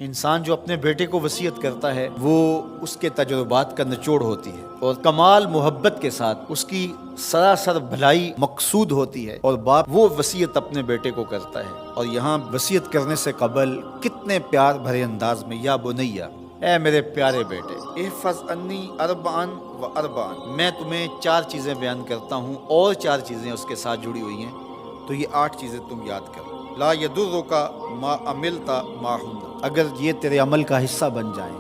انسان جو اپنے بیٹے کو وصیت کرتا ہے وہ اس کے تجربات کا نچوڑ ہوتی ہے اور کمال محبت کے ساتھ اس کی سراسر بھلائی مقصود ہوتی ہے، اور باپ وہ وصیت اپنے بیٹے کو کرتا ہے۔ اور یہاں وصیت کرنے سے قبل کتنے پیار بھرے انداز میں یا بنیا، اے میرے پیارے بیٹے، احفظ انی اربعن و اربعن، میں تمہیں 4 چیزیں بیان کرتا ہوں اور 4 چیزیں اس کے ساتھ جڑی ہوئی ہیں، تو یہ 8 چیزیں تم یاد کرو۔ لا یضرک ما عملت معہن، اگر یہ تیرے عمل کا حصہ بن جائیں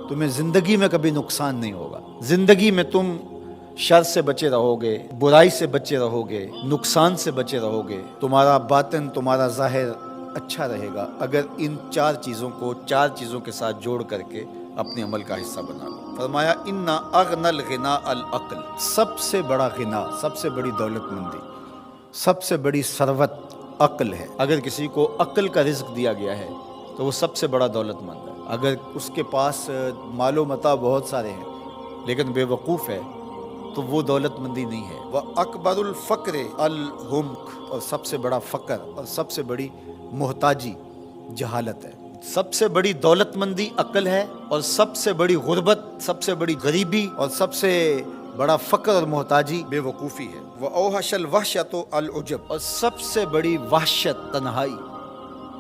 تمہیں زندگی میں کبھی نقصان نہیں ہوگا، زندگی میں تم شر سے بچے رہو گے، برائی سے بچے رہو گے، نقصان سے بچے رہو گے، تمہارا باطن تمہارا ظاہر اچھا رہے گا اگر ان 4 چیزوں کو 4 چیزوں کے ساتھ جوڑ کر کے اپنے عمل کا حصہ بنا لو۔ فرمایا ان اغنى الغناء العقل، سب سے بڑا غنا، سب سے بڑی دولت مندی، سب سے بڑی ثروت عقل ہے۔ اگر کسی کو عقل کا رزق دیا گیا ہے تو وہ سب سے بڑا دولت مند ہے۔ اگر اس کے پاس مال و متاع بہت سارے ہیں لیکن بے وقوف ہے تو وہ دولت مندی نہیں ہے۔ وَأَكْبَرُ الْفَقْرِ الْحُمْقُ، اور سب سے بڑا فقر اور سب سے بڑی محتاجی جہالت ہے۔ سب سے بڑی دولت مندی عقل ہے، اور سب سے بڑی غربت، سب سے بڑی غریبی اور سب سے بڑا فقر اور محتاجی بے وقوفی ہے۔ وَأَوْحَشَ الْوَحْشَةُ الْعُجْبُ، اور سب سے بڑی وحشت تنہائی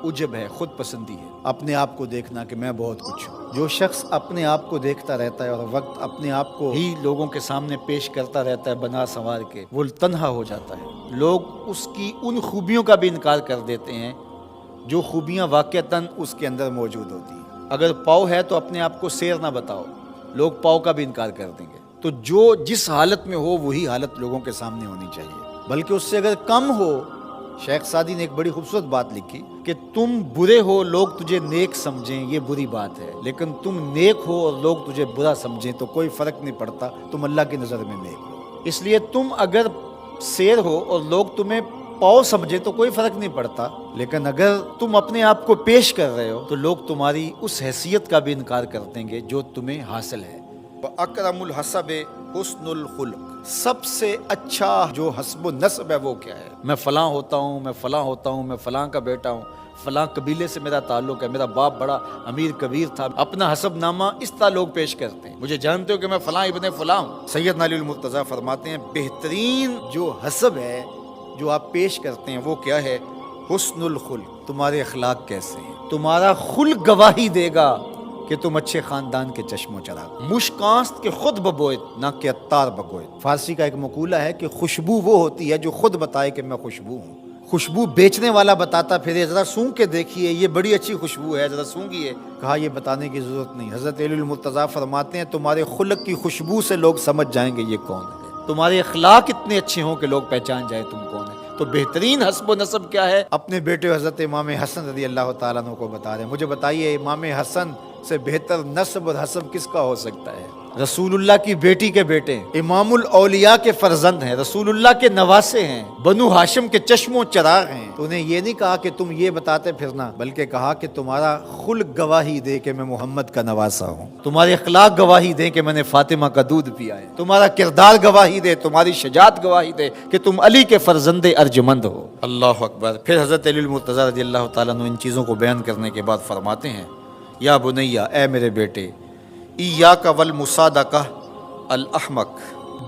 عجب ہے، خود پسندی ہے، اپنے آپ کو دیکھنا کہ میں بہت کچھ ہوں۔ جو شخص اپنے آپ کو دیکھتا رہتا ہے اور وقت اپنے آپ کو ہی لوگوں کے سامنے پیش کرتا رہتا ہے بنا سنوار کے، وہ تنہا ہو جاتا ہے۔ لوگ اس کی ان خوبیوں کا بھی انکار کر دیتے ہیں جو خوبیاں واقعتاً اس کے اندر موجود ہوتی ہیں۔ اگر پاؤ ہے تو اپنے آپ کو سیر نہ بتاؤ، لوگ پاؤ کا بھی انکار کر دیں گے۔ تو جو جس حالت میں ہو وہی حالت لوگوں کے سامنے ہونی چاہیے، بلکہ اس سے اگر کم ہو۔ شیخ سعدی نے ایک بڑی خوبصورت بات لکھی کہ تم برے ہو لوگ تجھے نیک سمجھیں یہ بری بات ہے، لیکن تم نیک ہو اور لوگ تجھے برا سمجھیں تو کوئی فرق نہیں پڑتا، تم اللہ کی نظر میں نیک ہو۔ اس لیے تم اگر سیر ہو اور لوگ تمہیں پاؤ سمجھے تو کوئی فرق نہیں پڑتا، لیکن اگر تم اپنے آپ کو پیش کر رہے ہو تو لوگ تمہاری اس حیثیت کا بھی انکار کر دیں گے جو تمہیں حاصل ہے۔ وَأَكْرَمُ الْحَسَبِ حُسْنُ الْخُلُقِ، سب سے اچھا جو حسب و نسب ہے وہ کیا ہے؟ میں فلاں ہوتا ہوں، میں فلاں ہوتا ہوں، میں فلاں کا بیٹا ہوں، فلاں قبیلے سے میرا تعلق ہے، میرا باپ بڑا امیر کبیر تھا۔ اپنا حسب نامہ اس طرح لوگ پیش کرتے ہیں، مجھے جانتے ہو کہ میں فلاں ابن فلاں ہوں۔ سیدنا علی المرتضیٰ فرماتے ہیں بہترین جو حسب ہے جو آپ پیش کرتے ہیں وہ کیا ہے؟ حسن الخلق، تمہارے اخلاق کیسے ہیں، تمہارا خلق گواہی دے گا کہ تم اچھے خاندان کے چشم و چراغ۔ مشکانست کے خود ببوئت نہ کہ عطار بگوئت۔ فارسی کا ایک مقولہ ہے کہ خوشبو وہ ہوتی ہے جو خود بتائے کہ میں خوشبو ہوں۔ خوشبو بیچنے والا بتاتا پھر ذرا سونگھ کے دیکھیے یہ بڑی اچھی خوشبو ہے، ذرا سونگھیے۔ کہا یہ بتانے کی ضرورت نہیں۔ حضرت علی المرتضیٰ فرماتے ہیں تمہارے خلق کی خوشبو سے لوگ سمجھ جائیں گے یہ کون ہے، تمہارے اخلاق اتنے اچھے ہوں کہ لوگ پہچان جائیں تم کون ہے۔ تو بہترین حسب و نسب کیا ہے؟ اپنے بیٹے حضرت امام حسن رضی اللہ تعالیٰ عنہ کو بتا رہے ہیں، مجھے بتائیے امام حسن سے بہتر نسب اور حسب کس کا ہو سکتا ہے؟ رسول اللہ کی بیٹی کے بیٹے، امام الاولیاء کے فرزند ہیں، رسول اللہ کے نواسے ہیں، بنو ہاشم کے چشم و چراغ ہیں۔ تو انہیں یہ نہیں کہا کہ تم یہ بتاتے پھرنا، بلکہ کہا کہ تمہارا خلق گواہی دے کہ میں محمد کا نواسا ہوں، تمہارے اخلاق گواہی دے کہ میں نے فاطمہ کا دودھ پیا ہے، تمہارا کردار گواہی دے، تمہاری شجاعت گواہی دے کہ تم علی کے فرزند ارجمند ہو۔ اللہ اکبر۔ پھر حضرت علی المرتضیٰ رضی اللہ تعالیٰ عنہ ان چیزوں کو بیان کرنے کے بعد فرماتے ہیں یا بنیا، اے میرے بیٹے، ایاک والمصادقہ الاحمق،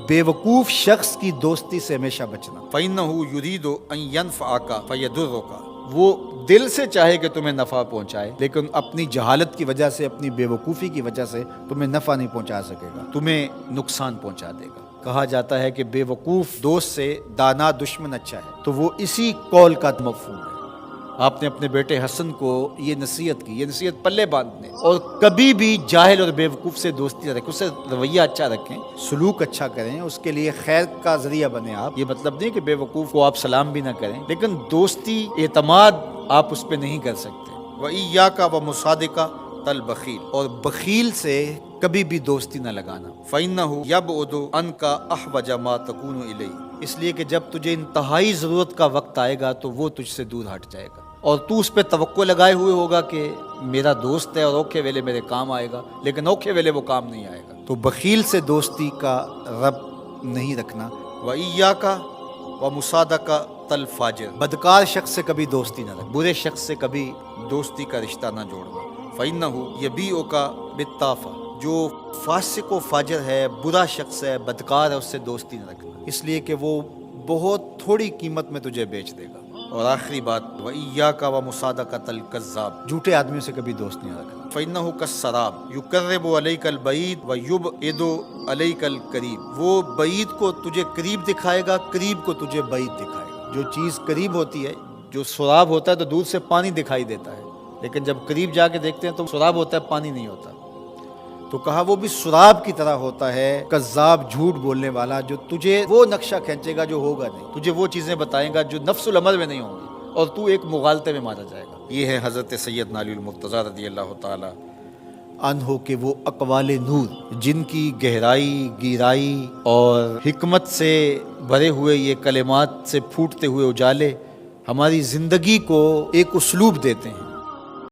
بے وقوف شخص کی دوستی سے ہمیشہ بچنا۔ فإنہ یرید ان ینفعک فیضرک، وہ دل سے چاہے کہ تمہیں نفع پہنچائے لیکن اپنی جہالت کی وجہ سے، اپنی بے وقوفی کی وجہ سے تمہیں نفع نہیں پہنچا سکے گا، تمہیں نقصان پہنچا دے گا۔ کہا جاتا ہے کہ بے وقوف دوست سے دانا دشمن اچھا ہے، تو وہ اسی قول کا مفہوم ہے۔ آپ نے اپنے بیٹے حسن کو یہ نصیحت کی، یہ نصیحت پلے باندھنے، اور کبھی بھی جاہل اور بے وقوف سے دوستی نہ رکھیں، اس سے رویہ اچھا رکھیں، سلوک اچھا کریں، اس کے لیے خیر کا ذریعہ بنیں آپ۔ یہ مطلب نہیں کہ بے وقوف کو آپ سلام بھی نہ کریں، لیکن دوستی اعتماد آپ اس پہ نہیں کر سکتے۔ وَإِيَّاكَ وَمُصَادِقَةَ الْبَخِيلِ، اور بخیل سے کبھی بھی دوستی نہ لگانا۔ فَإِنَّهُ يَبْعُدُ عَنْكَ أَحْوَجَ مَا تَكُونُ إِلَيْهِ، اس لیے کہ جب تجھے انتہائی ضرورت کا وقت آئے گا تو وہ تجھ سے دور ہٹ جائے گا، اور تو اس پہ توقع لگائے ہوئے ہوگا کہ میرا دوست ہے اور اوکھے ویلے میرے کام آئے گا، لیکن اوکھے ویلے وہ کام نہیں آئے گا۔ تو بخیل سے دوستی کا رب نہیں رکھنا۔ وَإِيَّاكَ وَمُصَادَقَةَ الْفَاجِرِ، بدکار شخص سے کبھی دوستی نہ رکھ، برے شخص سے کبھی دوستی کا رشتہ نہ جوڑنا۔ فَإِنَّهُ يَبِيعُكَ بِالطَّافَةِ، جو فاسق و فاجر ہے، برا شخص ہے، بدکار ہے، اس سے دوستی نہ رکھنا، اس لیے کہ وہ بہت تھوڑی قیمت میں تجھے بیچ دے گا۔ اور آخری بات، وَإِيَّاكَ وَمُصَادَقَةَ الْكَذَّابِ، جھوٹے آدمیوں سے کبھی دوست نہیں رکھنا۔ فَإِنَّهُ كَالسَّرَابِ يُقَرِّبُ عَلَيْكَ الْبَعِيدَ وَيُبْعِدُ عَلَيْكَ الْقَرِيبَ، وہ بعید کو تجھے قریب دکھائے گا، قریب کو تجھے بعید دکھائے گا۔ جو چیز قریب ہوتی ہے، جو سراب ہوتا ہے تو دور سے پانی دکھائی دیتا ہے، لیکن جب قریب جا کے دیکھتے ہیں تو سراب ہوتا ہے، پانی نہیں ہوتا۔ تو کہا وہ بھی سراب کی طرح ہوتا ہے، کذاب، جھوٹ بولنے والا، جو تجھے وہ نقشہ کھینچے گا جو ہوگا نہیں، تجھے وہ چیزیں بتائے گا جو نفس العمل میں نہیں ہوں گی، اور تو ایک مغالطے میں مارا جائے گا۔ یہ ہے حضرت سیدنا علی المرتضیٰ رضی اللہ تعالی عنہ کے وہ اقوال نور، جن کی گہرائی، گیرائی اور حکمت سے بھرے ہوئے یہ کلمات سے پھوٹتے ہوئے اجالے ہماری زندگی کو ایک اسلوب دیتے ہیں۔